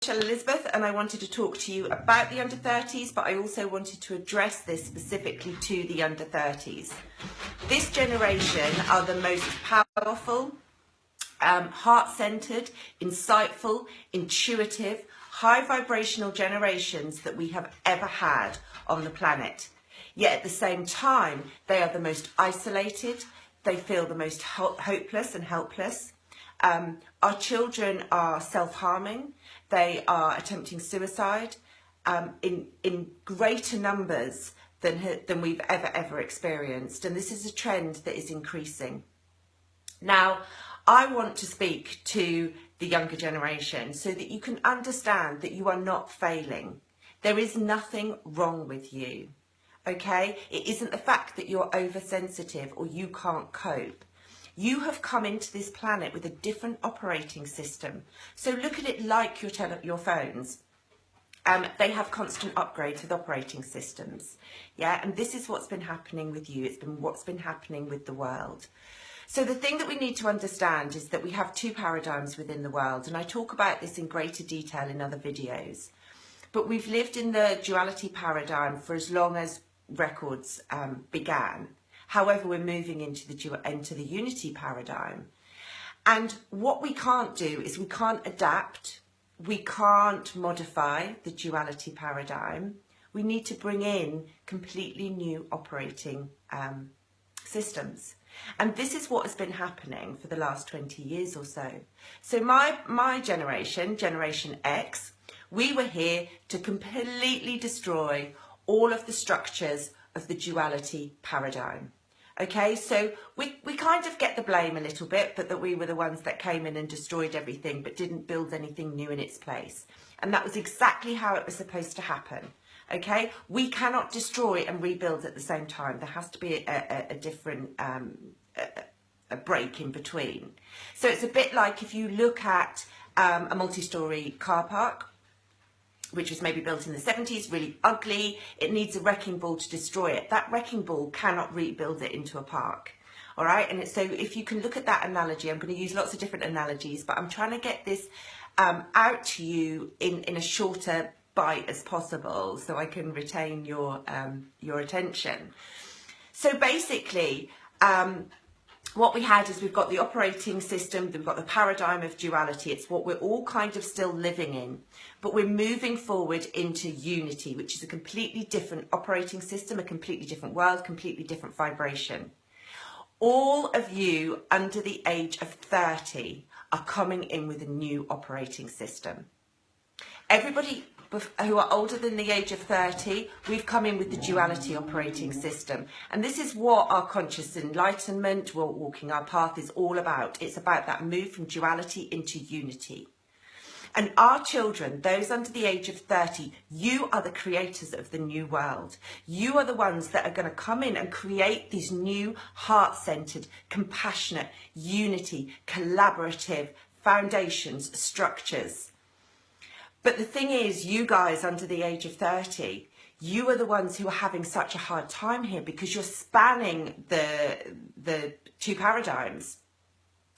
Michele Elizabeth, and I wanted to talk to you about the under 30s, but I also wanted to address this specifically to the under 30s. This generation are the most powerful, heart-centered, insightful, intuitive, high vibrational generations that we have ever had on the planet. Yet at the same time, they are the most isolated, they feel the most hopeless and helpless. Our children are self-harming, they are attempting suicide in greater numbers than we've ever experienced, and this is a trend that is increasing. Now, I want to speak to the younger generation so that you can understand that you are not failing. There is nothing wrong with you, okay? It isn't the fact that you're oversensitive or you can't cope. You have come into this planet with a different operating system. So look at it like your phones. They have constant upgrades with operating systems. Yeah, and this is what's been happening with you. It's been what's been happening with the world. So the thing that we need to understand is that we have two paradigms within the world, and I talk about this in greater detail in other videos. But we've lived in the duality paradigm for as long as records began. However, we're moving into the unity paradigm. And what we can't do is we can't adapt, we can't modify the duality paradigm. We need to bring in completely new operating systems. And this is what has been happening for the last 20 years or so. So my generation, Generation X, we were here to completely destroy all of the structures of the duality paradigm. Okay, so we kind of get the blame a little bit, but that we were the ones that came in and destroyed everything but didn't build anything new in its place. And that was exactly how it was supposed to happen. Okay, we cannot destroy and rebuild at the same time. There has to be a different a break in between. So it's a bit like if you look at a multi-storey car park, which was maybe built in the 70s, really ugly. It needs a wrecking ball to destroy it. That wrecking ball cannot rebuild it into a park. All right, and so if you can look at that analogy, I'm going to use lots of different analogies, but I'm trying to get this out to you in a shorter bite as possible so I can retain your attention. So basically, what we had is we've got the operating system, we've got the paradigm of duality. It's what we're all kind of still living in, but we're moving forward into unity, which is a completely different operating system, a completely different world, completely different vibration. All of you under the age of 30 are coming in with a new operating system. Everybody who are older than the age of 30, we've come in with the duality operating system. And this is what our conscious enlightenment, walking our path, is all about. It's about that move from duality into unity. And our children, those under the age of 30, you are the creators of the new world. You are the ones that are going to come in and create these new heart-centered, compassionate, unity, collaborative foundations, structures. But the thing is, you guys under the age of 30, you are the ones who are having such a hard time here because you're spanning the two paradigms.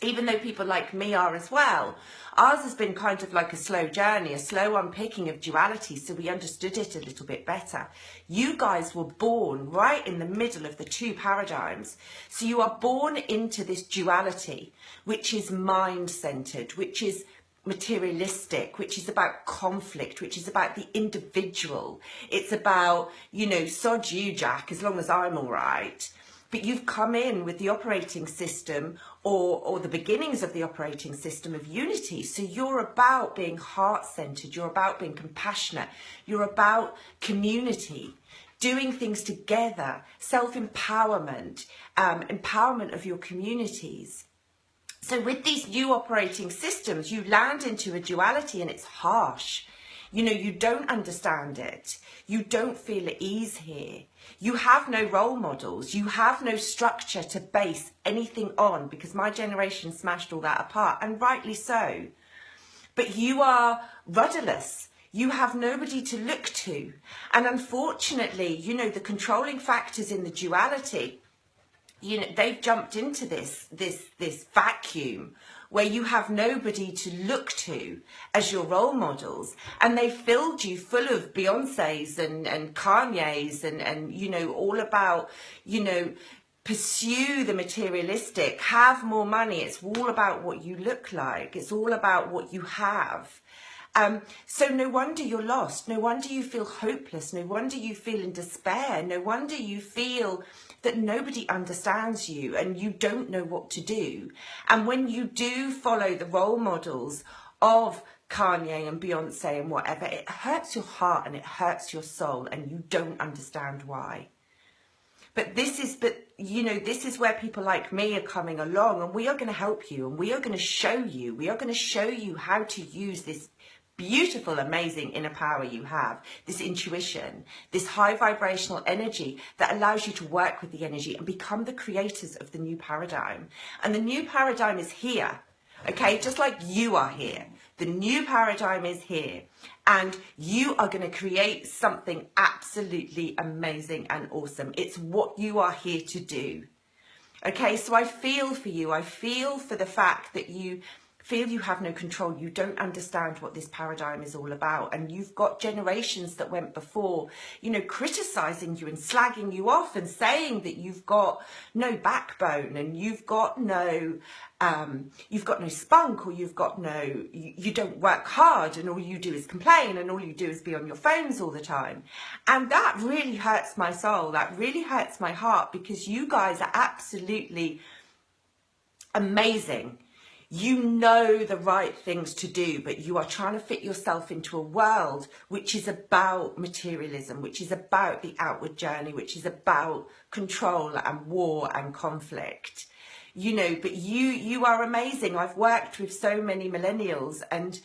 Even though people like me are as well. Ours has been kind of like a slow journey, a slow unpicking of duality, so we understood it a little bit better. You guys were born right in the middle of the two paradigms. So you are born into this duality, which is mind-centered, which is materialistic, which is about conflict, which is about the individual. It's about, you know, sod you, Jack, as long as I'm all right. But you've come in with the operating system or the beginnings of the operating system of unity. So you're about being heart-centered, you're about being compassionate, you're about community, doing things together, self-empowerment, empowerment of your communities. So with these new operating systems, you land into a duality and it's harsh. You know, you don't understand it. You don't feel at ease here. You have no role models. You have no structure to base anything on because my generation smashed all that apart, and rightly so. But you are rudderless. You have nobody to look to. And unfortunately, you know, the controlling factors in the duality, you know, they've jumped into this vacuum where you have nobody to look to as your role models, and they filled you full of Beyoncés and Kanye's and you know, all about, you know, pursue the materialistic, have more money. It's all about what you look like. It's all about what you have. So no wonder you're lost. No wonder you feel hopeless. No wonder you feel in despair. No wonder you feel that nobody understands you and you don't know what to do. And when you do follow the role models of Kanye and Beyonce and whatever, it hurts your heart and it hurts your soul, and you don't understand why. But this is where people like me are coming along, and we are going to help you, and we are going to show you how to use this beautiful, amazing inner power you have, this intuition, this high vibrational energy that allows you to work with the energy and become the creators of the new paradigm. And the new paradigm is here, okay? Just like you are here. The new paradigm is here, and you are going to create something absolutely amazing and awesome. It's what you are here to do. Okay, so I feel for you. I feel for the fact that you feel you have no control. You don't understand what this paradigm is all about. And you've got generations that went before, you know, criticizing you and slagging you off and saying that you've got no backbone and you've got no spunk, or you don't work hard, and all you do is complain, and all you do is be on your phones all the time. And that really hurts my soul. That really hurts my heart, because you guys are absolutely amazing. You know the right things to do, but you are trying to fit yourself into a world which is about materialism, which is about the outward journey, which is about control and war and conflict. You know, but you are amazing. I've worked with so many millennials, and,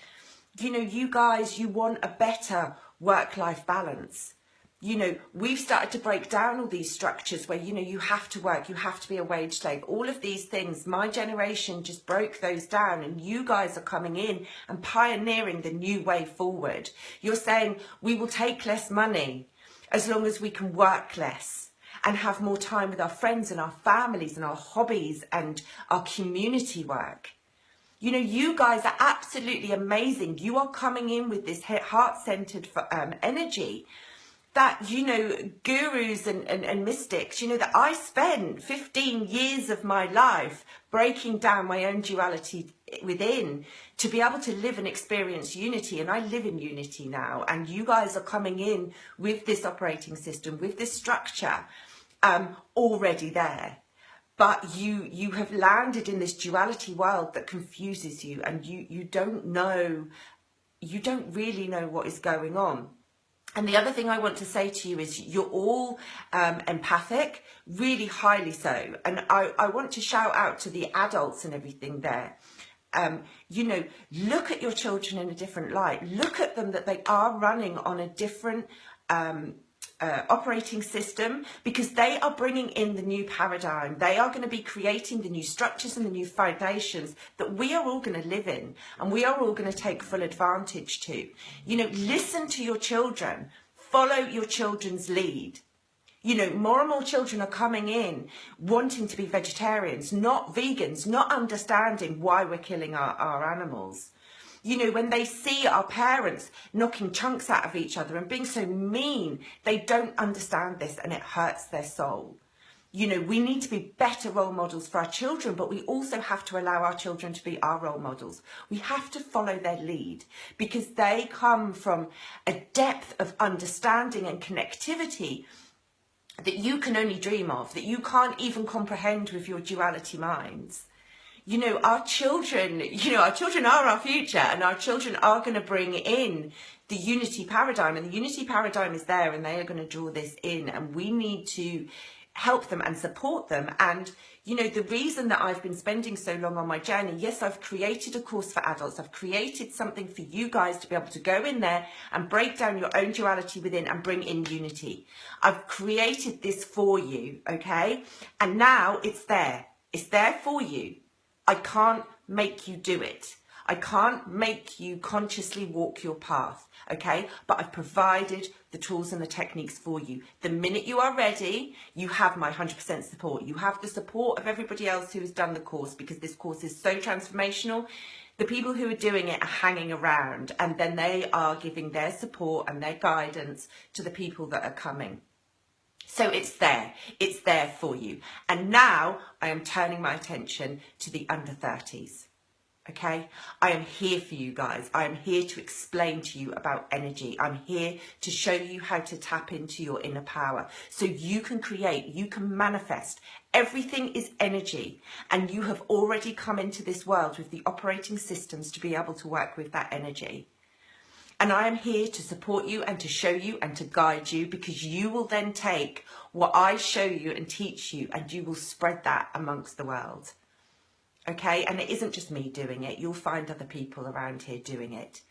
you know, you guys, you want a better work-life balance. You know, we've started to break down all these structures where, you know, you have to work, you have to be a wage slave, all of these things. My generation just broke those down, and you guys are coming in and pioneering the new way forward. You're saying we will take less money as long as we can work less and have more time with our friends and our families and our hobbies and our community work. You know, you guys are absolutely amazing. You are coming in with this heart-centered energy that, you know, gurus and mystics, you know, that I spent 15 years of my life breaking down my own duality within to be able to live and experience unity. And I live in unity now. And you guys are coming in with this operating system, with this structure already there. But you have landed in this duality world that confuses you, and you don't really know what is going on. And the other thing I want to say to you is you're all empathic, really highly so. And I want to shout out to the adults and everything there. You know, look at your children in a different light. Look at them that they are running on a different operating system, because they are bringing in the new paradigm. They are going to be creating the new structures and the new foundations that we are all going to live in, and we are all going to take full advantage to. You know, listen to your children, follow your children's lead. You know, more and more children are coming in wanting to be vegetarians, not vegans, not understanding why we're killing our animals. You know, when they see our parents knocking chunks out of each other and being so mean, they don't understand this, and it hurts their soul. You know, we need to be better role models for our children, but we also have to allow our children to be our role models. We have to follow their lead, because they come from a depth of understanding and connectivity that you can only dream of, that you can't even comprehend with your duality minds. You know, our children are our future, and our children are going to bring in the unity paradigm, and the unity paradigm is there, and they are going to draw this in, and we need to help them and support them. And, you know, the reason that I've been spending so long on my journey, yes, I've created a course for adults. I've created something for you guys to be able to go in there and break down your own duality within and bring in unity. I've created this for you, okay? And now it's there. It's there for you. I can't make you do it. I can't make you consciously walk your path, okay? But I've provided the tools and the techniques for you. The minute you are ready, you have my 100% support. You have the support of everybody else who has done the course, because this course is so transformational. The people who are doing it are hanging around, and then they are giving their support and their guidance to the people that are coming. So it's there for you. And now I am turning my attention to the under 30s. Okay, I am here for you guys. I am here to explain to you about energy. I'm here to show you how to tap into your inner power so you can create, you can manifest. Everything is energy, and you have already come into this world with the operating systems to be able to work with that energy. And I am here to support you and to show you and to guide you, because you will then take what I show you and teach you, and you will spread that amongst the world. Okay, and it isn't just me doing it. You'll find other people around here doing it.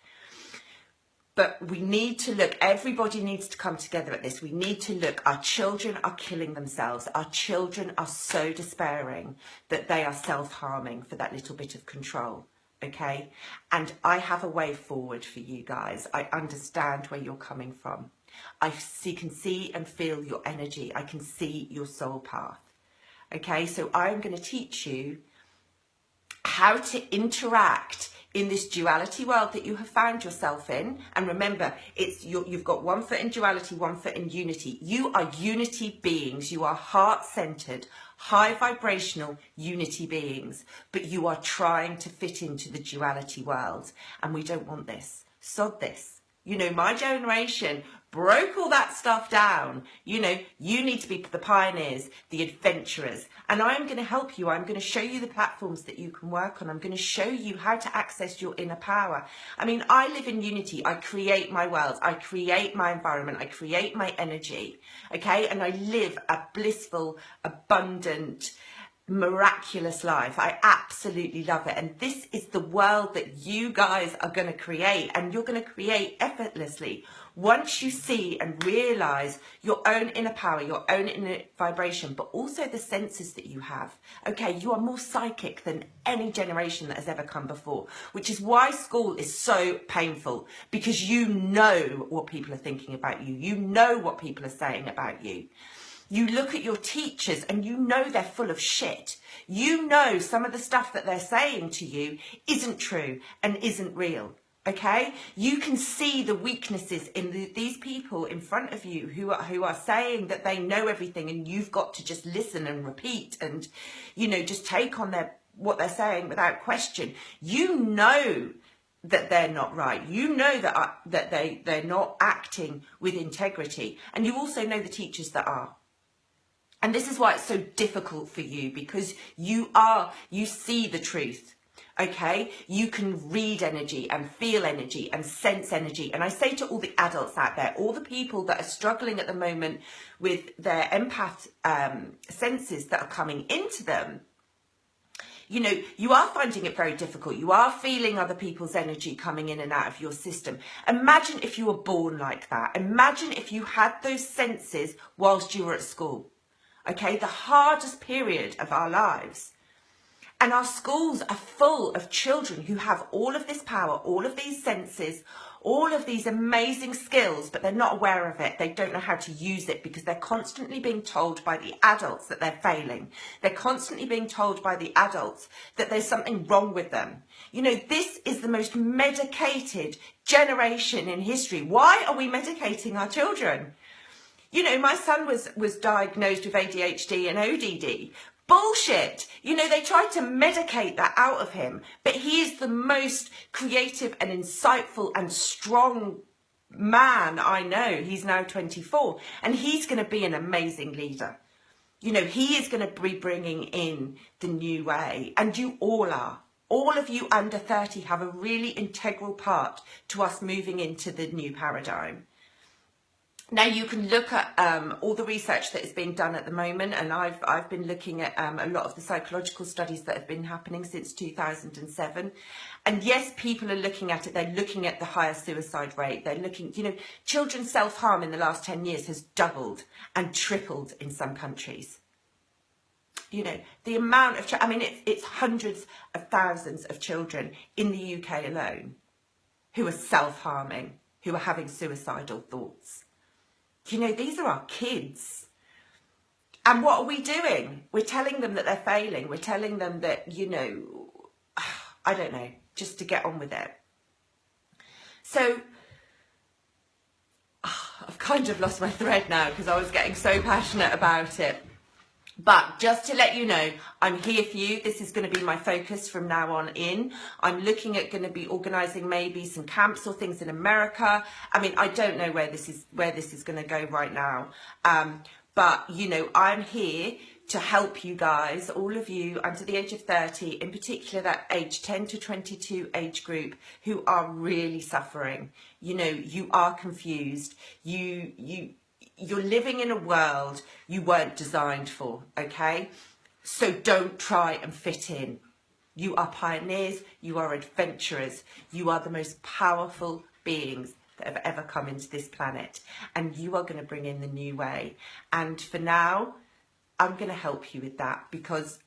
But we need to look, everybody needs to come together at this. We need to look, our children are killing themselves. Our children are so despairing that they are self-harming for that little bit of control. Okay, and I have a way forward for you guys. I understand where you're coming from. I can see and feel your energy. I can see your soul path. Okay, so I'm going to teach you how to interact in this duality world that you have found yourself in. And remember, you've got one foot in duality, one foot in unity. You are unity beings. You are heart-centered, high vibrational unity beings, but you are trying to fit into the duality world, and we don't want this. Sod this. You know, my generation broke all that stuff down. You know, you need to be the pioneers, the adventurers, and I am going to help you. I'm going to show you the platforms that you can work on. I'm going to show you how to access your inner power. I mean, I live in unity. I create my world. I create my environment. I create my energy. Okay, and I live a blissful, abundant, miraculous life. I absolutely love it, and this is the world that you guys are going to create, and you're going to create effortlessly once you see and realize your own inner power, your own inner vibration, but also the senses that you have. Okay, you are more psychic than any generation that has ever come before, which is why school is so painful, because you know what people are thinking about you. You know what people are saying about you. You look at your teachers and you know they're full of shit. You know some of the stuff that they're saying to you isn't true and isn't real, okay? You can see the weaknesses in these people in front of you who are saying that they know everything, and you've got to just listen and repeat and, you know, just take on what they're saying without question. You know that they're not right. You know that they're not acting with integrity. And you also know the teachers that are. And this is why it's so difficult for you, because you see the truth, okay? You can read energy and feel energy and sense energy. And I say to all the adults out there, all the people that are struggling at the moment with their empath senses that are coming into them, you know, you are finding it very difficult. You are feeling other people's energy coming in and out of your system. Imagine if you were born like that. Imagine if you had those senses whilst you were at school. Okay, the hardest period of our lives. And our schools are full of children who have all of this power, all of these senses, all of these amazing skills, but they're not aware of it. They don't know how to use it, because they're constantly being told by the adults that they're failing. They're constantly being told by the adults that there's something wrong with them. You know, this is the most medicated generation in history. Why are we medicating our children? You know, my son was diagnosed with ADHD and ODD. Bullshit. You know, they tried to medicate that out of him, but he is the most creative and insightful and strong man I know. He's now 24, and he's going to be an amazing leader. You know, he is going to be bringing in the new way, and you all are. All of you under 30 have a really integral part to us moving into the new paradigm. Now, you can look at all the research that is being done at the moment, and I've been looking at a lot of the psychological studies that have been happening since 2007. And yes, people are looking at it. They're looking at the higher suicide rate. They're looking, you know, children's self-harm in the last 10 years has doubled and tripled in some countries. You know, the amount of, I mean, it's hundreds of thousands of children in the UK alone who are self-harming, who are having suicidal thoughts. You know, these are our kids. And what are we doing? We're telling them that they're failing. We're telling them that, you know, I don't know, just to get on with it. So, I've kind of lost my thread now because I was getting so passionate about it. But just to let you know, I'm here for you. This is going to be my focus from now on in. I'm looking at going to be organising maybe some camps or things in America. I mean, I don't know where this is going to go right now. But, you know, I'm here to help you guys, all of you under the age of 30, in particular that age 10 to 22 age group who are really suffering. You know, you are confused. You're living in a world you weren't designed for, okay? So don't try and fit in. You are pioneers, you are adventurers, you are the most powerful beings that have ever come into this planet, and you are going to bring in the new way. And for now, I'm going to help you with that because,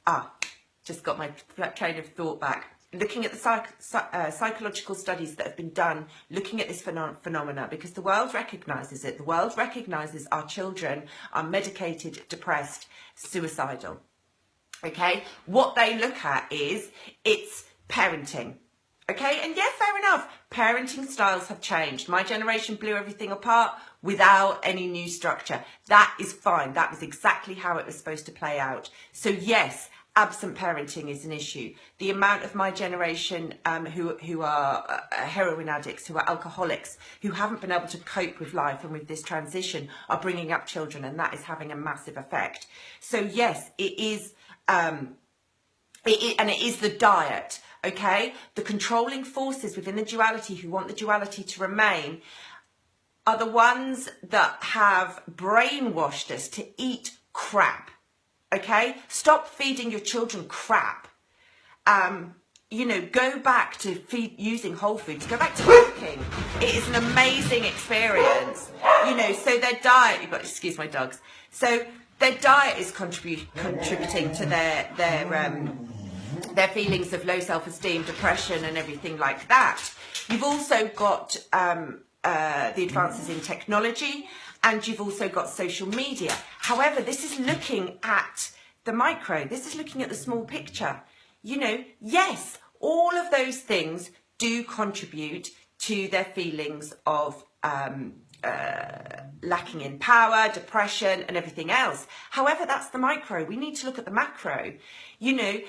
just got my train of thought back. Looking at the psychological studies that have been done, looking at this phenomena, because the world recognises it. The world recognises our children are medicated, depressed, suicidal. Okay? What they look at is, it's parenting. Okay? And yeah, fair enough. Parenting styles have changed. My generation blew everything apart without any new structure. That is fine. That was exactly how it was supposed to play out. So yes, absent parenting is an issue. The amount of my generation who are heroin addicts, who are alcoholics, who haven't been able to cope with life and with this transition are bringing up children, and that is having a massive effect. So yes, it is, and it is the diet, okay? The controlling forces within the duality who want the duality to remain are the ones that have brainwashed us to eat crap. Okay, stop feeding your children crap. You know, go back to using whole foods. Go back to cooking. It is an amazing experience. You know, so their diet. You've got to excuse my dogs. So their diet is contributing to their feelings of low self-esteem, depression, and everything like that. You've also got the advances in technology. And you've also got social media. However, this is looking at the micro. This is looking at the small picture. You know, yes, all of those things do contribute to their feelings of lacking in power, depression, and everything else. However, that's the micro. We need to look at the macro. You know,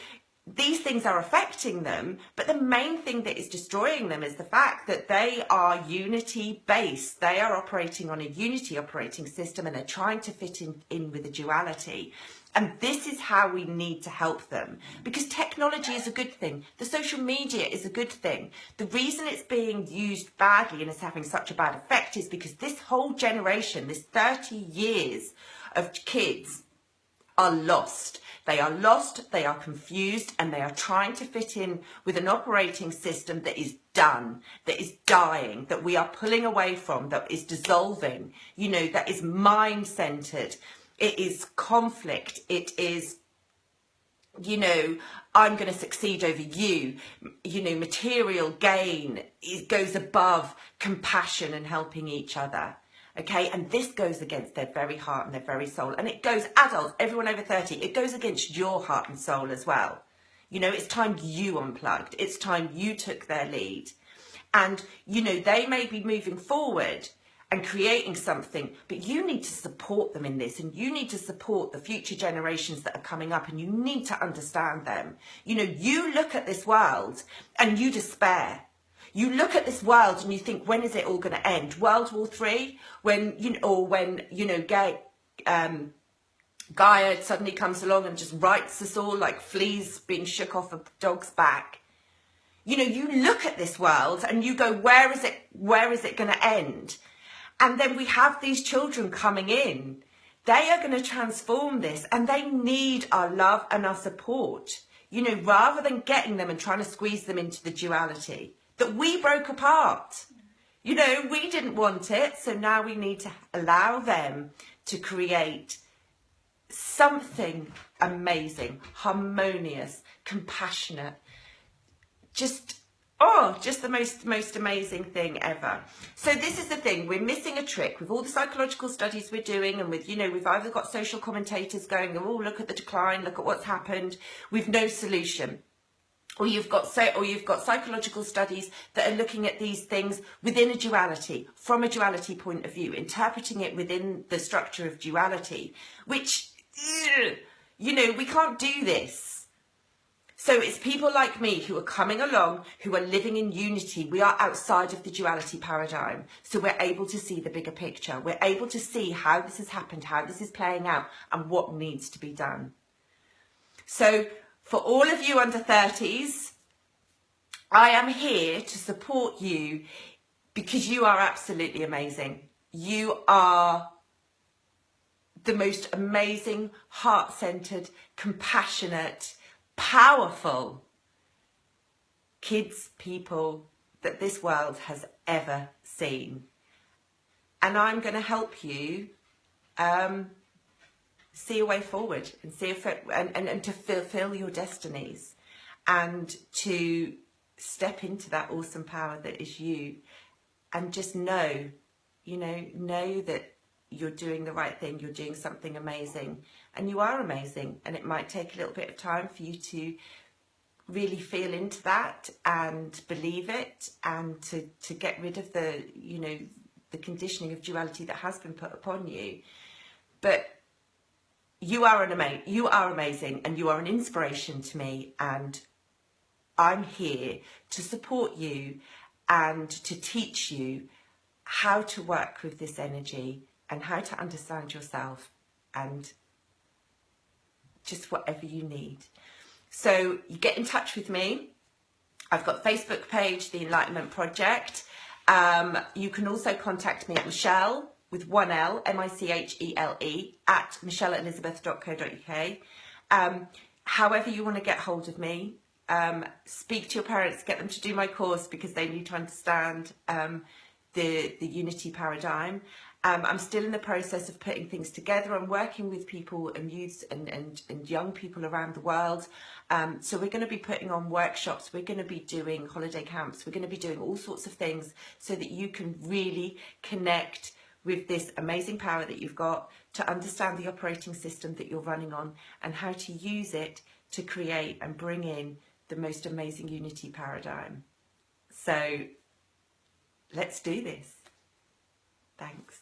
these things are affecting them, but the main thing that is destroying them is the fact that they are unity based. They are operating on a unity operating system, and they're trying to fit in with the duality. And this is how we need to help them, because technology is a good thing. The social media is a good thing. The reason it's being used badly and is having such a bad effect is because this whole generation, this 30 years of kids, are lost. They are lost, they are confused, and they are trying to fit in with an operating system that is done, that is dying, that we are pulling away from, that is dissolving, you know, that is mind-centered. It is conflict. It is, you know, I'm going to succeed over you. You know, material gain, it goes above compassion and helping each other. Okay, and this goes against their very heart and their very soul. And it goes, adults, everyone over 30, it goes against your heart and soul as well. You know, it's time you unplugged. It's time you took their lead. And, you know, they may be moving forward and creating something, but you need to support them in this, and you need to support the future generations that are coming up, and you need to understand them. You know, you look at this world and you despair. You look at this world and you think, when is it all going to end? World War III? When, you know, or when, you know, Gaia suddenly comes along and just rights us all like fleas being shook off a dog's back. You know, you look at this world and you go, where is it going to end? And then we have these children coming in. They are going to transform this, and they need our love and our support, you know, rather than getting them and trying to squeeze them into the duality that we broke apart. You know, we didn't want it, so now we need to allow them to create something amazing, harmonious, compassionate, just the most amazing thing ever. So this is the thing, we're missing a trick with all the psychological studies we're doing, and with, you know, we've either got social commentators going, oh, look at the decline, look at what's happened, with no solution. Or you've got psychological studies that are looking at these things within a duality, from a duality point of view, interpreting it within the structure of duality, which, you know, we can't do this. So it's people like me who are coming along, who are living in unity. We are outside of the duality paradigm. So we're able to see the bigger picture. We're able to see how this has happened, how this is playing out, and what needs to be done. So for all of you under 30s, I am here to support you because you are absolutely amazing. You are the most amazing, heart-centered, compassionate, powerful kids, people that this world has ever seen. And I'm going to help you see a way forward and see if and to fulfill your destinies and to step into that awesome power that is you, and just know that you're doing the right thing, you're doing something amazing, and you are amazing. And it might take a little bit of time for you to really feel into that and believe it, and to get rid of the conditioning of duality that has been put upon you. But you are amazing, and you are an inspiration to me, and I'm here to support you and to teach you how to work with this energy and how to understand yourself, and just whatever you need. So you get in touch with me. I've got a Facebook page, The Enlightenment Project. You can also contact me at Michele, with one L, Michele, at micheleelizabeth.co.uk. However you want to get hold of me, speak to your parents, get them to do my course, because they need to understand the unity paradigm. I'm still in the process of putting things together. I'm working with people and youths and young people around the world. So we're going to be putting on workshops, we're going to be doing holiday camps, we're going to be doing all sorts of things so that you can really connect with this amazing power that you've got, to understand the operating system that you're running on, and how to use it to create and bring in the most amazing unity paradigm. So let's do this. Thanks.